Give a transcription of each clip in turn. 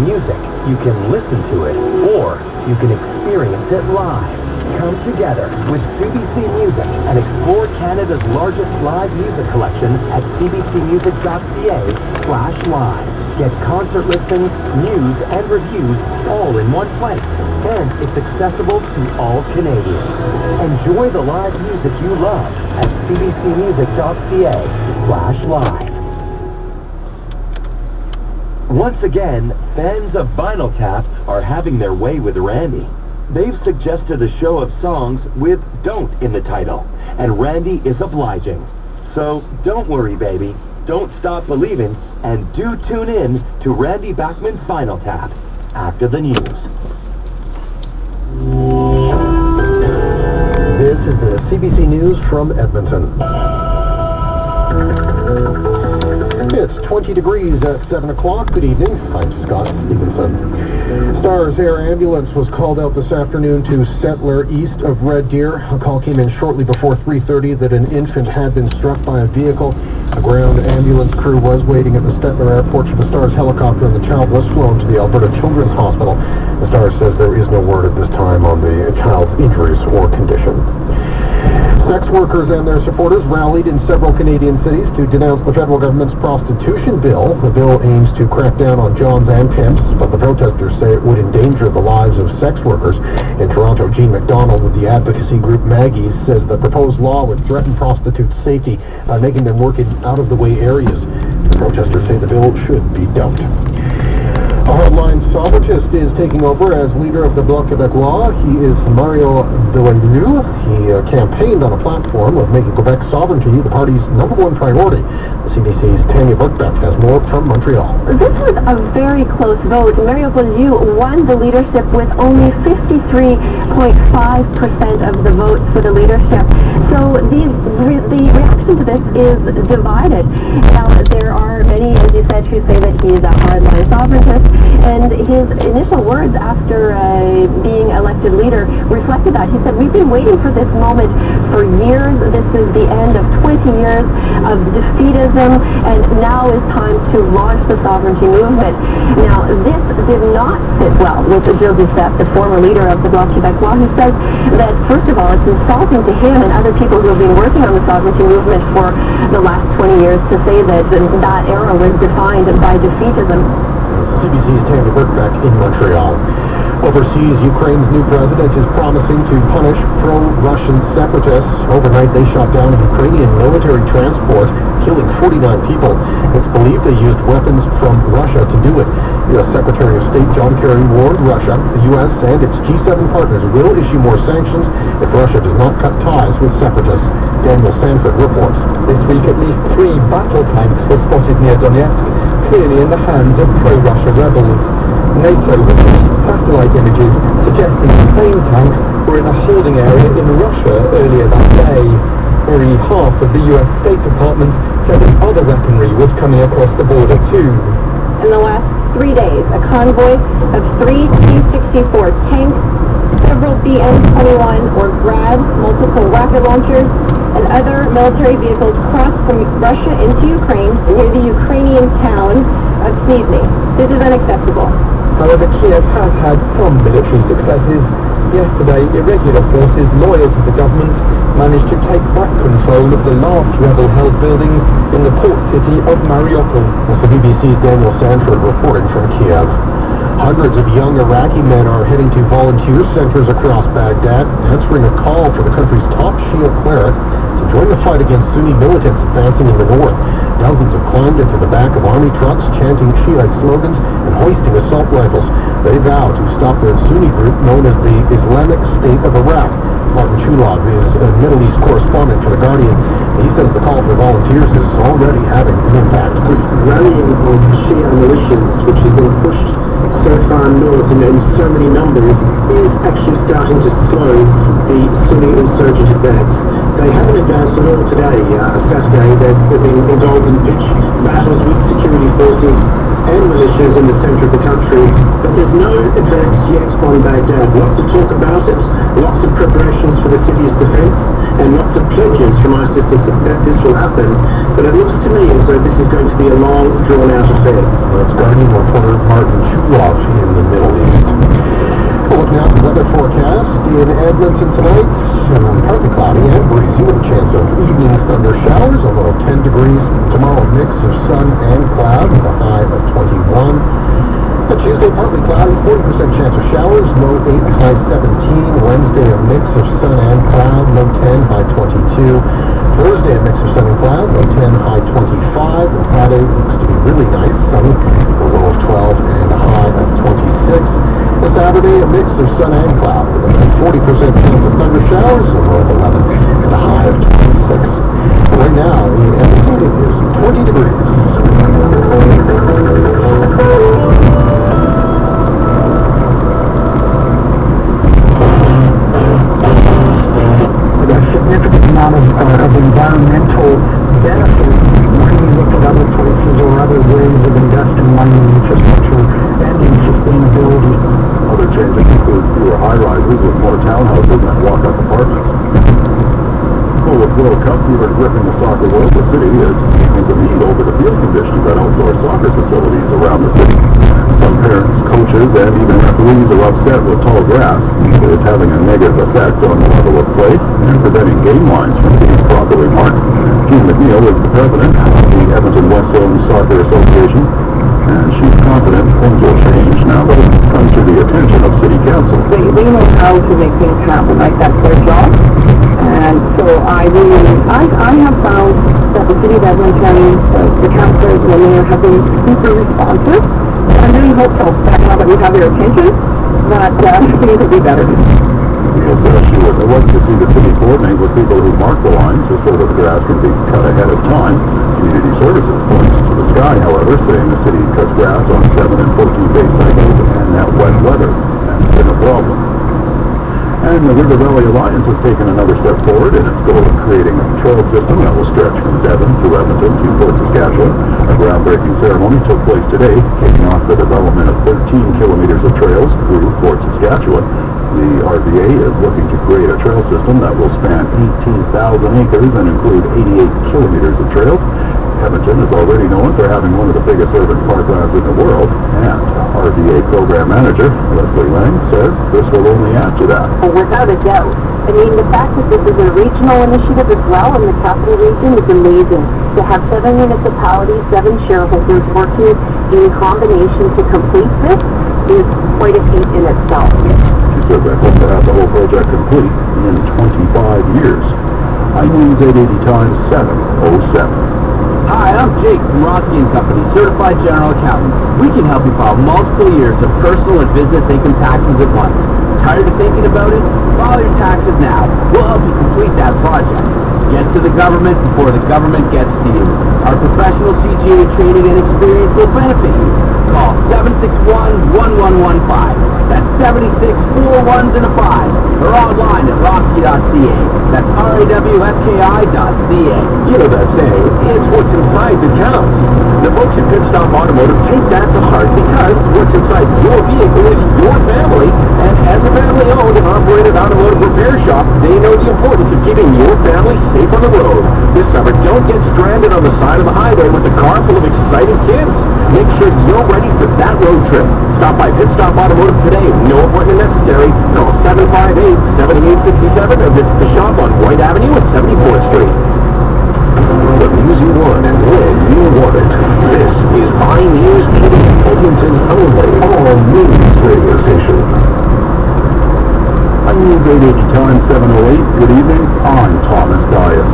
music. You can listen to it, or you can experience it live. Come together with CBC Music and explore Canada's largest live music collection at cbcmusic.ca/live. Get concert listings, news, and reviews all in one place. And it's accessible to all Canadians. Enjoy the live music you love at cbcmusic.ca/live. Once again, fans of Vinyl Tap are having their way with Randy. They've suggested a show of songs with "don't" in the title, and Randy is obliging. So don't worry, baby. Don't stop believing, and do tune in to Randy Bachman's Vinyl Tap after the news. This is the CBC News from Edmonton. It's 20 degrees at 7 o'clock. Good evening. I'm Scott Stevenson. Stars Air Ambulance was called out this afternoon to Settler east of Red Deer. A call came in shortly before 3:30 that an infant had been struck by a vehicle. A ground ambulance crew was waiting at the Settler Airport for the Stars helicopter, and the child was flown to the Alberta Children's Hospital. The Stars says there is no word at this time on the child's injuries or condition. Sex workers and their supporters rallied in several Canadian cities to denounce the federal government's prostitution bill. The bill aims to crack down on johns and pimps, but the protesters say it would endanger the lives of sex workers. In Toronto, Jean McDonald with the advocacy group Maggie's says the proposed law would threaten prostitutes' safety by making them work in out-of-the-way areas. The protesters say the bill should be dumped. A hardline sovereigntist is taking over as leader of the Bloc Québécois. He is Mario Delalue. He campaigned on a platform of making Quebec sovereignty the party's #1 priority. The CBC's Tanya Burkbeck has more from Montreal. This was a very close vote. Mario Delalue won the leadership with only 53.5% of the votes for the leadership. So the reaction to this is divided. Now, there are many, as you said, who say that he is a hardline sovereigntist. And his initial words after being elected leader reflected that. He said, "We've been waiting for this moment for years. This is the end of 20 years of defeatism, and now is time to launch the sovereignty movement." Now, this did not sit well with Gilles Duceppe, the former leader of the Bloc Québécois, who says that, first of all, it's insulting to him and other people who have been working on the sovereignty movement for the last 20 years to say that that era was defined by defeatism. CBC's Tanya Burkbeck in Montreal. Overseas, Ukraine's new president is promising to punish pro-Russian separatists. Overnight, they shot down a Ukrainian military transport, killing 49 people. It's believed they used weapons from Russia to do it. U.S. Secretary of State John Kerry warned Russia the U.S. and its G7 partners will issue more sanctions if Russia does not cut ties with separatists. Daniel Sanford reports. This week, at least 3 battle tanks were spotted near Donetsk, clearly in the hands of pro-Russia rebels. NATO released satellite images suggesting the same tanks were in a holding area in Russia earlier that day. Nearly half of the US State Department said that other weaponry was coming across the border too. In the last 3 days, a convoy of 3 T-64 tanks, several BM-21 or Grads, multiple rocket launchers, and other military vehicles crossed from Russia into Ukraine near the Ukrainian town of Snizhny. This is unacceptable. However, Kiev has had some military successes. Yesterday, irregular forces loyal to the government managed to take back control of the last rebel-held buildings in the port city of Mariupol. That's the BBC's Daniel Sanford reporting from Kiev. Hundreds of young Iraqi men are heading to volunteer centers across Baghdad, answering a call for the country's top Shia cleric to join the fight against Sunni militants advancing in the north. Dozens have climbed into the back of army trucks, chanting Shiite slogans and hoisting assault rifles. They vow to stop the Sunni group known as the Islamic State of Iraq. Martin Chulov is a Middle East correspondent for The Guardian. He says the call for volunteers is already having an impact. Rallying of Shia militias, which has been pushed so far north and in so many numbers, is actually starting to slow the Sunni insurgent advance. They haven't advanced at all today, Saturday. They've been involved in pitch battles with security forces and militias in the centre of the country, but there's no advance yet on Baghdad. Lots of talk about it, lots of preparations for the city's defence, and lots of pledges from ISIS that this will happen. But it looks to me as though this is going to be a long, drawn-out affair. That's Guardian reporter Martin Chulov Tuesday, partly cloudy, 40% chance of showers, low 8, high 17. Wednesday, a mix of sun and cloud, low 10, high 22. Thursday, a mix of sun and cloud, low 10, high 25. And Friday looks to be really nice, sunny, a low of 12 and a high of 26. This Saturday, a mix of sun and cloud, with a 40% chance of thunder showers, a low of 11 and a high of 26. Right now, in Edmonton, it is 20 degrees. A significant amount of environmental benefit when you look at other places or other ways of investing money in infrastructure and in sustainability. Other changes include fewer high-rises with more townhouses and walk-up apartments. With World Cup fever gripping the soccer world, the city is taking the lead over the field conditions at outdoor soccer facilities around the city. Some parents, coaches, and even referees are upset with tall grass. It's having a negative effect on the level of play and preventing game lines from being properly marked. Jean McNeil is the president of the Edmonton West Zone Soccer Association, and she's confident things will change now that it's come to the attention of City Council. They know how to make things happen, like that's their job. And so I have found that the City of Edmonton, the councillors and the mayor have been super responsive. I'm really hopeful that now that we have their attention, that things will be better. Yes, she would like to see the city coordinate with people who mark the lines so that the grass can be cut ahead of time. Community Services points to the sky, however, saying the city cuts grass on 7 and 14-day cycles and that wet weather. That's been a problem. And the River Valley Alliance has taken another step forward in its goal of creating a trail system that will stretch from Devon to Edmonton to Fort Saskatchewan. A groundbreaking ceremony took place today, kicking off the development of 13 kilometers of trails through Fort Saskatchewan. The RVA is looking to create a trail system that will span 18,000 acres and include 88 kilometers of trails. Edmonton is already known for having one of the biggest urban parklands in the world, and RVA program manager Leslie Lang says this will only add to that. Without a doubt. I mean, the fact that this is a regional initiative as well in the capital region is amazing. To have 7 municipalities, 7 shareholders working in combination to complete this is quite a feat in itself. She says they hope to have the whole project complete in 25 years. I News 880 times 707. Hi, I'm Jake from Roski & Company, Certified General Accountant. We can help you file multiple years of personal and business income taxes at once. Tired of thinking about it? File your taxes now. We'll help you complete that project. Get to the government before the government gets to you. Our professional CGA training and experience will benefit you. Call 761-1115. That's 76 4 1s and a 5. Or online at roski.ca. That's RAWSKI.ca. You know that saying, it's what's inside that counts. The folks at Pit Stop Automotive take that to heart because what's inside your vehicle is your family, and as a family-owned and operated automotive repair shop, they know the importance of keeping your family safe on the road. This summer, don't get stranded on the side of the highway with a car full of exciting kids. Make sure you're ready for that road trip. Stop by Pit Stop Automotive today. No appointment necessary. Call 758-7867 or visit the shop on White Avenue at 74th Street. The news you want and when you want it. This is iNews TV, Edmonton's only all-news radio station. iNews 880 times 708. Good evening. I'm Thomas Dias.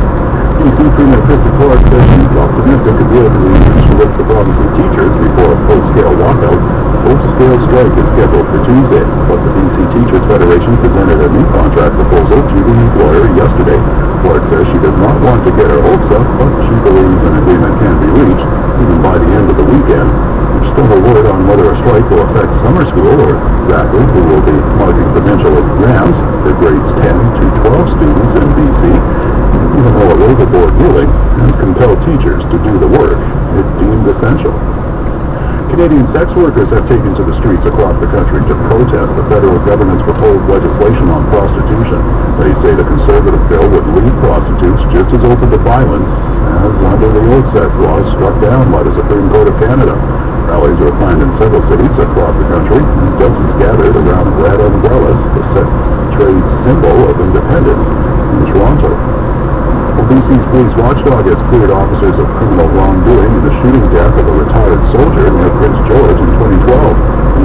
BC Premier Krista Clark says she's optimistic to be able to reach the province's teachers before a full-scale walkout. A full-scale strike is scheduled for Tuesday, but the BC Teachers Federation presented a new contract proposal to the employer yesterday. Clark says she does not want to get her hopes up, but she believes an agreement can be reached, even by the end of the weekend. There's still a word on whether a strike will affect summer school or exactly who will be marking provincial exams for grades 10 to 12 students in BC. Even though a labor board ruling has compelled teachers to do the work it deemed essential. Canadian sex workers have taken to the streets across the country to protest the federal government's proposed legislation on prostitution. They say the Conservative bill would leave prostitutes just as open to violence as under the old sex laws struck down by the Supreme Court of Canada. Rallies are planned in several cities across the country, and dozens gathered around red umbrellas, the trade symbol of independence, in Toronto. BC's police watchdog has cleared officers of criminal wrongdoing in the shooting death of a retired soldier near Prince George in 2012. The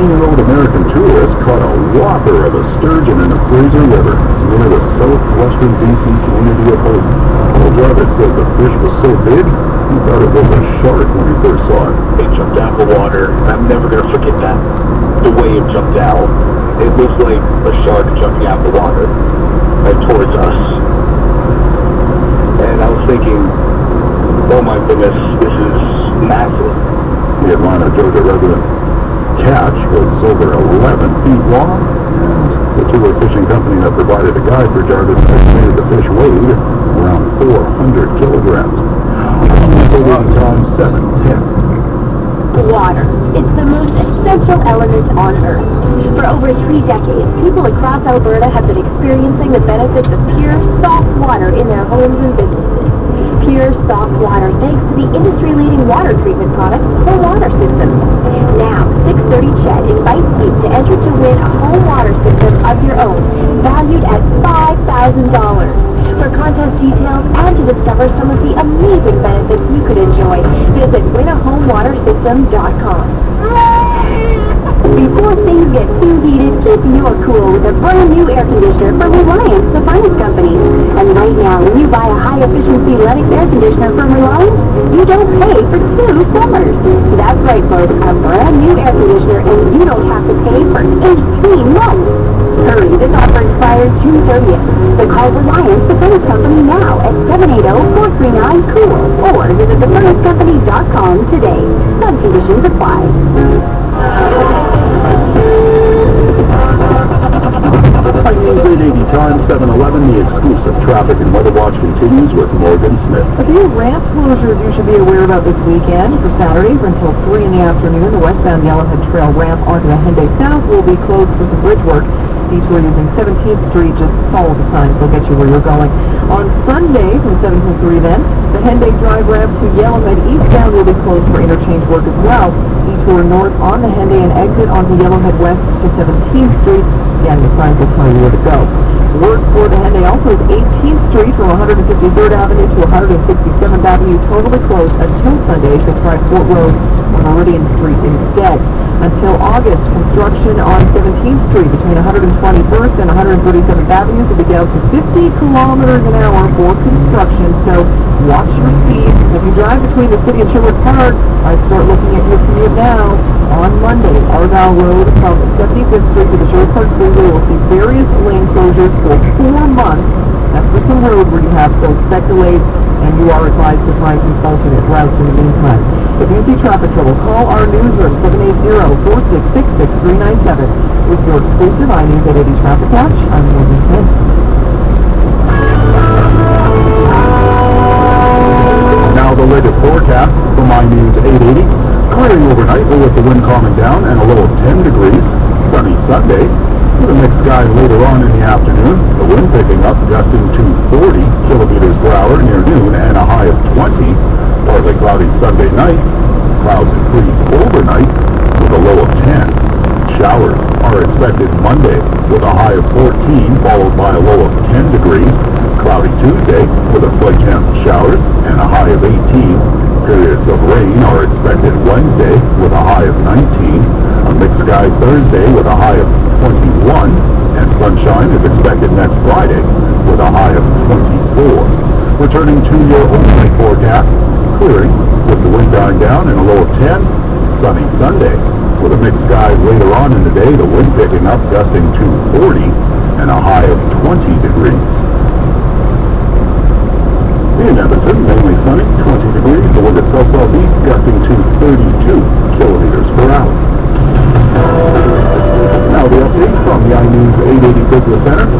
18-year-old American tourist caught a whopper of a sturgeon in the Fraser River near the southwestern BC community of Hope. The driver said the fish was so big, he thought it was a shark when he first saw it. It jumped out of the water. I'm never going to forget that. The way it jumped out. It was like a shark jumping out of the water, right towards us. And I was thinking, oh my goodness, this is massive. The Atlanta, Georgia resident catch was over 11 feet long, and the tour fishing company that provided a guide for Jarvis estimated the fish weighed around 400 kilograms. Time 7:10. Water. It's the most essential element on Earth. For over 3 decades, people across Alberta have been experiencing the benefits of pure, soft water in their homes and businesses. Pure, soft water thanks to the industry-leading water treatment products for water systems. Now, 630 Chet invites you to enter to win a home water system of your own, valued at $5,000. For contest details and to discover some of the amazing benefits you could enjoy, visit winahomewatersystem.com. Before things get too heated, keep your cool with a brand new air conditioner from Reliance, the finance company. And right now, when you buy a high-efficiency Lennox air conditioner from Reliance, you don't pay for 2 summers. That's right, folks, a brand new air conditioner, and you don't have to pay for 18 months. Hurry, this offer expires June 30th. So call Reliance, the finance company, now at 780-439-COOL or visit thefinancecompany.com today. Some conditions apply. News 880 time 7:11. The exclusive traffic and weather watch continues with Morgan Smith. A few ramp closures you should be aware about this weekend. For Saturday, until 3 in the afternoon, the westbound Yellowhead Trail ramp onto the Henday South will be closed for some bridge work. Detour using 17th Street, just follow the signs, they'll get you where you're going. On Sunday, from 7 to 3 then, the Henday Drive ramp to Yellowhead eastbound will be closed for interchange work as well. Detour north on the Henday and exit onto Yellowhead west to 17th Street. Again, the signs will tell you where to go. Work for the Henday also is 18th Street from 153rd Avenue to 167th Avenue, totally closed until Sunday, so try Fort Road or Meridian Street instead. Until August, construction on 17th Street between 121st and 137th Avenues will be down to 50 kilometers an hour for construction, so watch your speed. If you drive between the city and Sherwood Park, I'd start looking at your commute now. On Monday, Argyle Road from 75th Street to the Sherwood Park Freeway will see various lane closures for 4 months. That's the road where you have those set delays, and you are advised to find some alternate routes in the meantime. If you see traffic trouble, call our newsroom, 780-466-6397. With your exclusive iNews 880 Traffic Watch, I'm Morgan Smith. Now the latest forecast from iNews 880. Clearing overnight with the wind calming down and a low of 10 degrees. Sunny Sunday with a mixed sky later on in the afternoon. The wind picking up, gusting to 40 kilometers per hour near noon and a high of 20. Partly cloudy Sunday night. Clouds increase overnight with a low of 10. Showers are expected Monday with a high of 14 followed by a low of 10 degrees. Cloudy Tuesday with a slight chance of showers and a high of 18. Periods of rain are expected Wednesday with a high of 19. A mixed sky Thursday with a high of 21. And sunshine is expected next Friday with a high of 24. Returning to your overnight forecast, clearing with the wind dying down and a low of 10. Sunny Sunday with a mixed sky later on in the day, the wind picking up, gusting to 40 and a high of 20 degrees. In Edmonton, mainly sunny, 20 degrees. The wind at south-southeast gusting to 32 kilometers per hour. Now the update from the iNews 880 Business Center.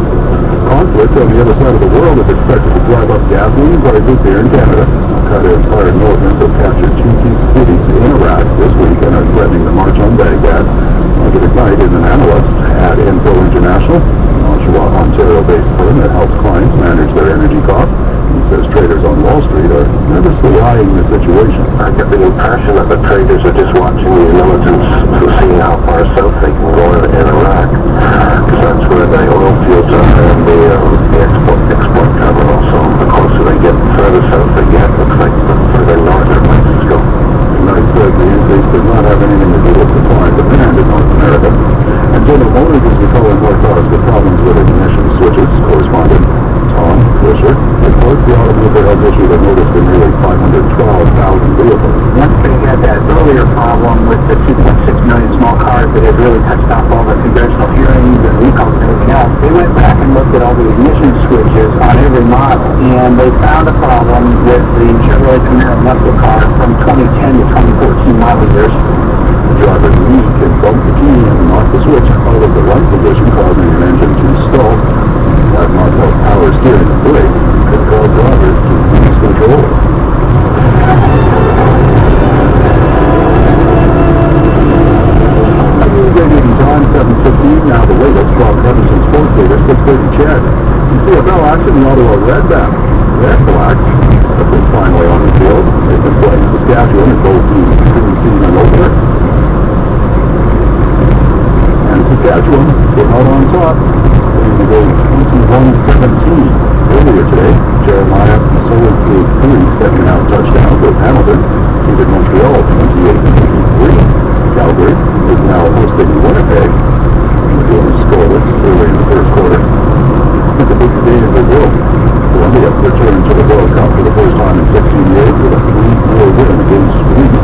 Conflict on the other side of the world is expected to drive up gasoline prices here in Canada. Qatar-inspired militants have captured 2 key cities in Iraq this week and are threatening to march on Baghdad. Roger Knight is an analyst at Info International, an Oshawa, Ontario-based firm that helps clients manage their energy costs. He says traders on Wall Street are nervously eyeing the situation. I get the impression that the traders are just watching the militants to see how far south they can go in Iraq, because that's where the oil fields are and the export terminal. So the closer they get, further south they get, looks like the further north their prices go. Knight says the increase does not have anything to do with supply and demand in North America. And General Motors is recalling more cars with problems with ignition switches. Correspondent Tom Fisher reports the automaker has issued a notice for nearly 512,000 vehicles. Once they had that earlier problem with the 2.6 million small cars that had really touched off all the congressional hearings and recalls and everything else, they went back and looked at all the ignition switches on every model, and they found a problem with the Chevrolet Camaro muscle car from 2010 to 2014 model years. The driver leak can bump the key and knock the switch out of the right position, causing an engine to stall. That knocks out power steering and brake, could cause drivers to lose control. Time 7:15, now the latest from Edmonton Sports Leader 6:30 Chad. In CFL action, the Ottawa Redbacks, red blacks, have been finally on the field. They've been playing Saskatchewan in both teams' preseason opener. And Saskatchewan came out on top, winning the game 21-17. Earlier today, Jeremiah Solar threw 3 second-half touchdowns with Hamilton, defeated Montreal 28-53. Calgary is now hosting Winnipeg. The game is scoreless early in the first quarter. It's a big day in Brazil. Colombia returned to the World Cup for the first time in 16 years with a 3-0 win against Spruce.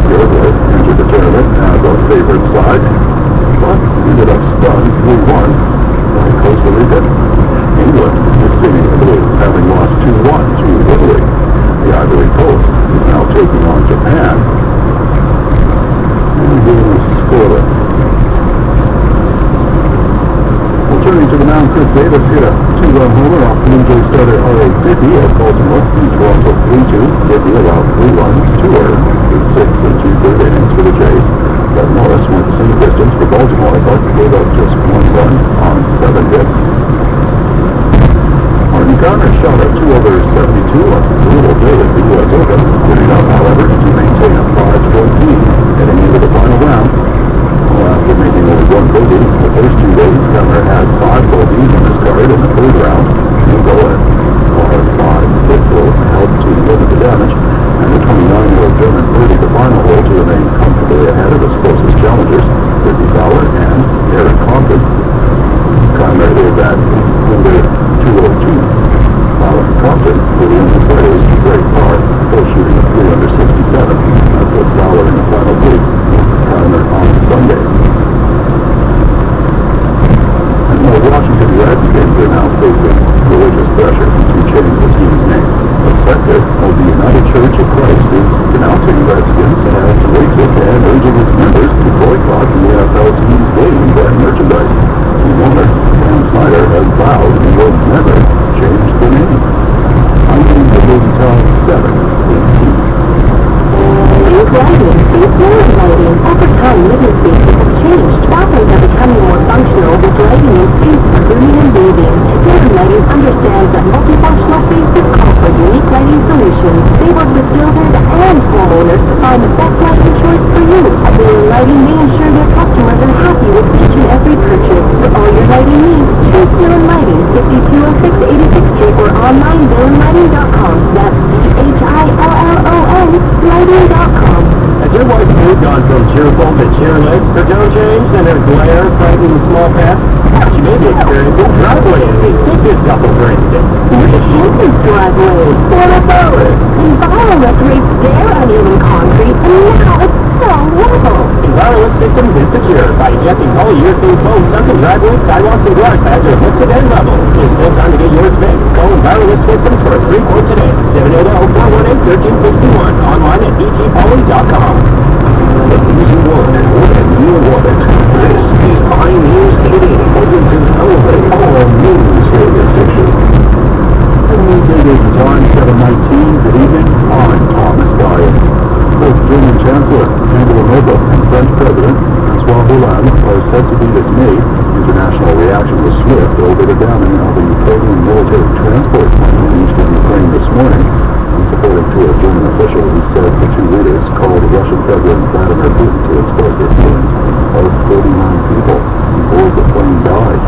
Uruguay entered the tournament as a favorite side, but ended up stunned 3-1 by Costa Rica. England is singing the blues, having lost 2-1 to Italy. The Ivory Coast is now taking on Japan. Scoreless. Well, turning to the mound, Chris Davis hit a 2-run homer off Blue Jay starter R.A. 50 at Baltimore in Toronto 3-2. 50 allowed 3 runs, 2 earned, with 6 and 2/3 innings for the Jays. But Morris went the same distance for Baltimore, but gave up just 1 run on 7 hits. Martin Connor shot a 2/72 on a brutal day at the U.S. Open, good enough, however, to maintain a 5-12 lead heading into the final round. Well, after making only 1 bogey the first 2 days, Connor had 5 bogeys on his card in the 3rd round. He'll go at par 5 6 will help to limit the damage, and the 29-year-old German birdied the final hole to remain comfortably ahead of his closest challengers, Ricky Fowler and Aaron Compton. Connor hit that under 202. Fowler and Compton were the only players to break par, both shooting a 3 under 67. That put Fowler in the final group, Connor on Sunday. And the Washington Redskins are now facing religious pressure to change the team's name. A sector of the United Church of Christ is denouncing Redskins as racist and urging its members to boycott the NFL team's games and merchandise. Team owner Dan Snyder has vowed he will never change the name. I'm in the Big Top 7-18. Safe lighting, safe forward lighting. Over time, living spaces have changed. Bathrooms are becoming more functional with lighting in space for grooming and bathing. Northern Lighting understands that multifunctional spaces call for unique lighting solutions. They work with builders and homeowners to find the best lighting choice for you. At Northern Lighting, they ensure their customers are happy with each and every purchase. For all your lighting needs, choose Northern Lighting, 5206 86th Street, or online northernlighting.com. That's HILLON lighting.com. Has your wife moved on from cheerful to cheerless? Her tone changed and her glare frightened the small pets? She may be experiencing driveway envy. Take this couple, for instance. Look at Hanson's driveway. What about it? Environment rates their uneven concrete, and now it's so level. Environment Systems is secure by injecting polyurethane foam sunken driveways, sidewalks, and garage pads are lifted and level. It's still time to get yours fixed. Call Environment Systems for a free quote today. 780-418-1361. Online at btpoly.com. The news you want, when you want it. This is iNews 88, Edmonton's Elevate all news radio station. It is time 7:19. Good evening. I'm Thomas Dyer. Both German Chancellor Angela Merkel and French President François Hollande are said to be dismayed. International reaction was swift over the downing of a Ukrainian military transport plane in eastern Ukraine this morning. According to a German official, he said the two leaders called Russian President Vladimir Putin to express their feelings of 39 people before the plane died.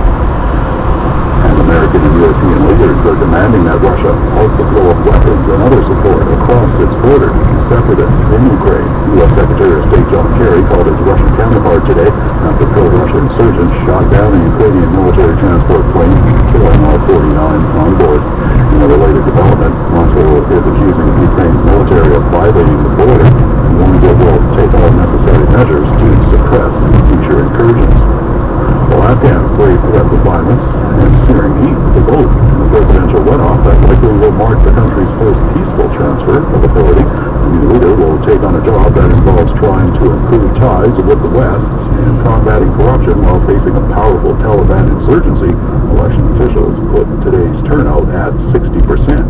And American and European leaders are demanding that Russia halt the flow of weapons and other support across its borders. separatists in Ukraine. U.S. Secretary of State John Kerry called his Russian counterpart today after pro-Russian insurgents shot down a Ukrainian military transport plane, killing all 49 on board. In a related development, Moscow is accusing Ukraine's military of violating the border and warns it will take all necessary measures to suppress future incursions. Well, Afghans brave threats of violence and searing heat to vote in the presidential runoff that likely will mark the country's first peaceful transfer of authority. The new leader will take on a job that involves trying to improve ties with the West and combating corruption while facing a powerful Taliban insurgency. Election officials put today's turnout at 60%.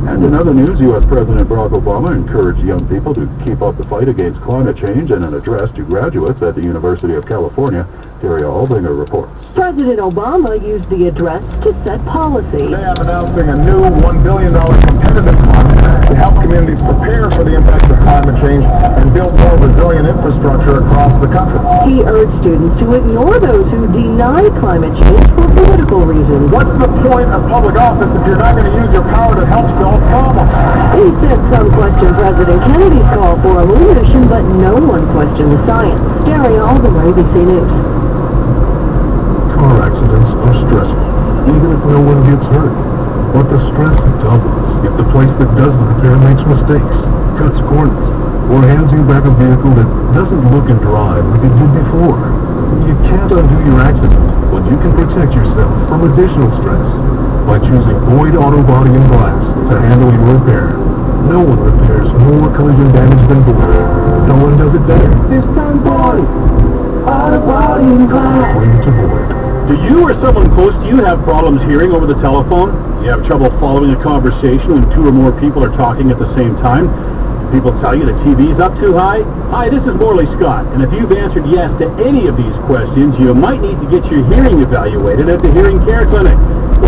And in other news, U.S. President Barack Obama encouraged young people to keep up the fight against climate change in an address to graduates at the University of California. Daria Aldinger reports. President Obama used the address to set policy. Today I'm announcing a new $1 billion competitive fund to help communities prepare for the impacts of climate change and build more resilient infrastructure across the country. He urged students to ignore those who deny climate change for political reasons. What's the point of public office if you're not going to use your power to help solve problems? He said some question President Kennedy's call for illumination, but no one questioned the science. Daria Aldinger, ABC News. Car accidents are stressful, even if no one gets hurt. But the stress doubles if the place that does the repair makes mistakes, cuts corners, or hands you back a vehicle that doesn't look and drive like it did before. You can't undo your accident, but you can protect yourself from additional stress by choosing Boyd Auto Body and Glass to handle your repair. No one repairs more collision damage than Boyd. No one does it better. This time Boyd Auto Body and Glass. According to Boyd. Do you or someone close to you have problems hearing over the telephone? You have trouble following a conversation when two or more people are talking at the same time? People tell you the TV's up too high? Hi, this is Morley Scott, and if you've answered yes to any of these questions, you might need to get your hearing evaluated at the Hearing Care Clinic.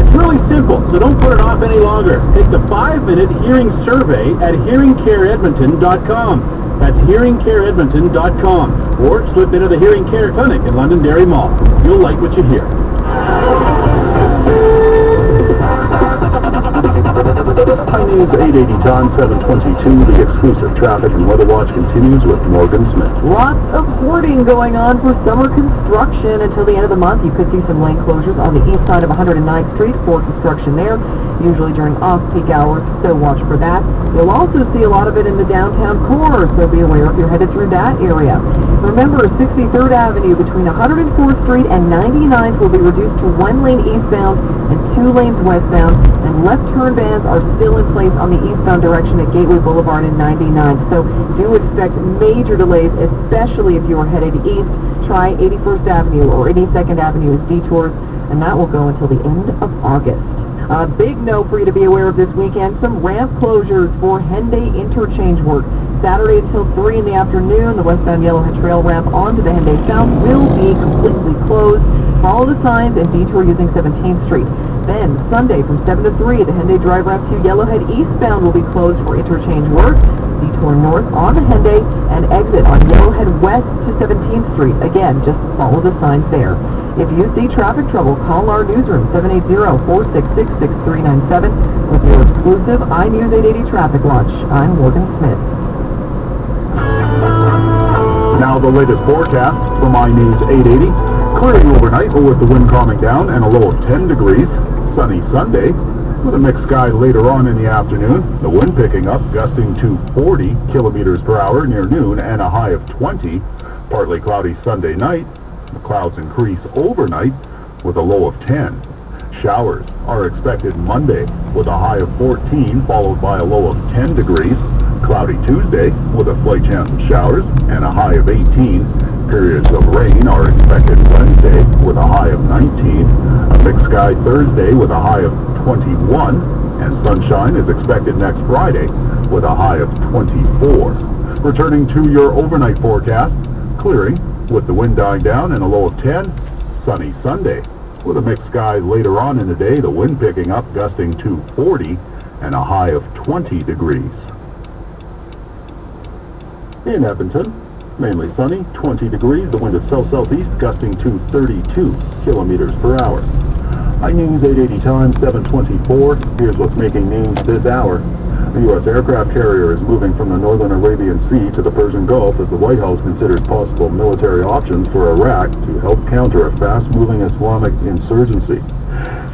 It's really simple, so don't put it off any longer. Take the 5-minute hearing survey at hearingcareedmonton.com. That's hearingcareedmonton.com. Or slip into the Hearing Care Clinic in Londonderry Mall. You'll like what you hear. High News 880 John 722. The exclusive traffic and weather watch continues with Morgan Smith. Lots of hoarding going on for summer construction until the end of the month. You could see some lane closures on the east side of 109th Street for construction there, usually during off-peak hours, so watch for that. You'll also see a lot of it in the downtown core, so be aware if you're headed through that area. Remember, 63rd Avenue between 104th Street and 99th will be reduced to 1 lane eastbound and 2 lanes westbound, and left turn bans are still in place on the eastbound direction at Gateway Boulevard and 99th. So do expect major delays, especially if you are headed east. Try 81st Avenue or 82nd Avenue as detours, and that will go until the end of August. A big note for you to be aware of this weekend, some ramp closures for Henday interchange work. Saturday until 3 in the afternoon, the westbound Yellowhead Trail ramp onto the Henday South will be completely closed. Follow the signs and detour using 17th Street. Then, Sunday from 7 to 3, the Henday Drive ramp to Yellowhead eastbound will be closed for interchange work. Detour north on the Henday and exit on Yellowhead west to 17th Street. Again, just follow the signs there. If you see traffic trouble, call our newsroom, 780-466-6397, with your exclusive iNews 880 Traffic Watch. I'm Morgan Smith. Now the latest forecast from iNews 880. Clearing overnight with the wind calming down and a low of 10 degrees. Sunny Sunday with a mixed sky later on in the afternoon. The wind picking up, gusting to 40 kilometers per hour near noon and a high of 20. Partly cloudy Sunday night. The clouds increase overnight with a low of 10. Showers are expected Monday with a high of 14 followed by a low of 10 degrees. Cloudy Tuesday with a slight chance of showers and a high of 18. Periods of rain are expected Wednesday with a high of 19. A mixed sky Thursday with a high of 21. And sunshine is expected next Friday with a high of 24. Returning to your overnight forecast, clearing with the wind dying down and a low of 10. Sunny Sunday with a mixed sky later on in the day, the wind picking up, gusting to 40 and a high of 20 degrees. In Edmonton, mainly sunny, 20 degrees. The wind is south-southeast, gusting to 32 kilometers per hour. iNews 880 time, 7:24. Here's what's making news this hour. The U.S. aircraft carrier is moving from the northern Arabian Sea to the Persian Gulf as the White House considers possible military options for Iraq to help counter a fast-moving Islamic insurgency.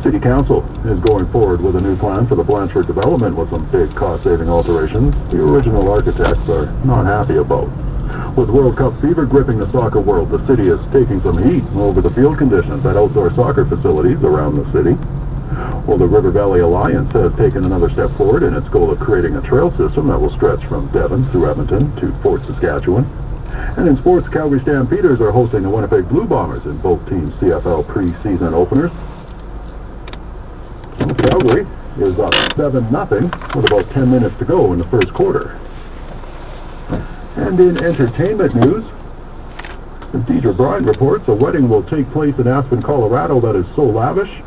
City Council is going forward with a new plan for the Blanchard development with some big cost-saving alterations the original architects are not happy about. With World Cup fever gripping the soccer world, the city is taking some heat over the field conditions at outdoor soccer facilities around the city. Well, the River Valley Alliance has taken another step forward in its goal of creating a trail system that will stretch from Devon through Edmonton to Fort Saskatchewan. And in sports, Calgary Stampeders are hosting the Winnipeg Blue Bombers in both teams' CFL preseason openers. Calgary is up 7-0 with about 10 minutes to go in the first quarter. And in entertainment news, Deidre Bryant reports a wedding will take place in Aspen, Colorado that is so lavish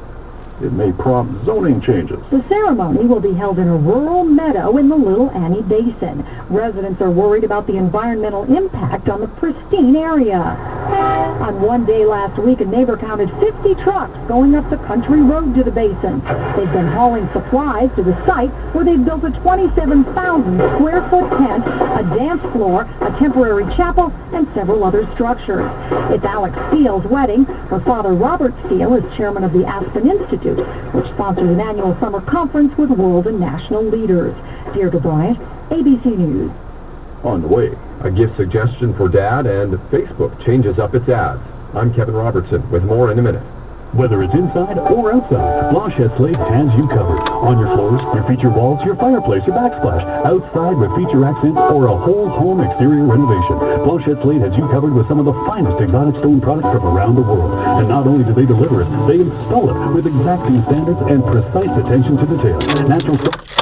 it may prompt zoning changes. The ceremony will be held in a rural meadow in the Little Annie Basin. Residents are worried about the environmental impact on the pristine area. On one day last week, a neighbor counted 50 trucks going up the country road to the basin. They've been hauling supplies to the site where they've built a 27,000 square foot tent, a dance floor, a temporary chapel, and several other structures. It's Alex Steele's wedding. Her father, Robert Steele, is chairman of the Aspen Institute, which sponsors an annual summer conference with world and national leaders. Deirdre Bryant, ABC News. On the way, a gift suggestion for Dad, and Facebook changes up its ads. I'm Kevin Robertson with more in a minute. Whether it's inside or outside, Blanchette Slate has you covered. On your floors, your feature walls, your fireplace, your backsplash. Outside with feature accents or a whole home exterior renovation. Blanchette Slate has you covered with some of the finest exotic stone products from around the world. And not only do they deliver it, they install it with exacting standards and precise attention to detail. Natural stone.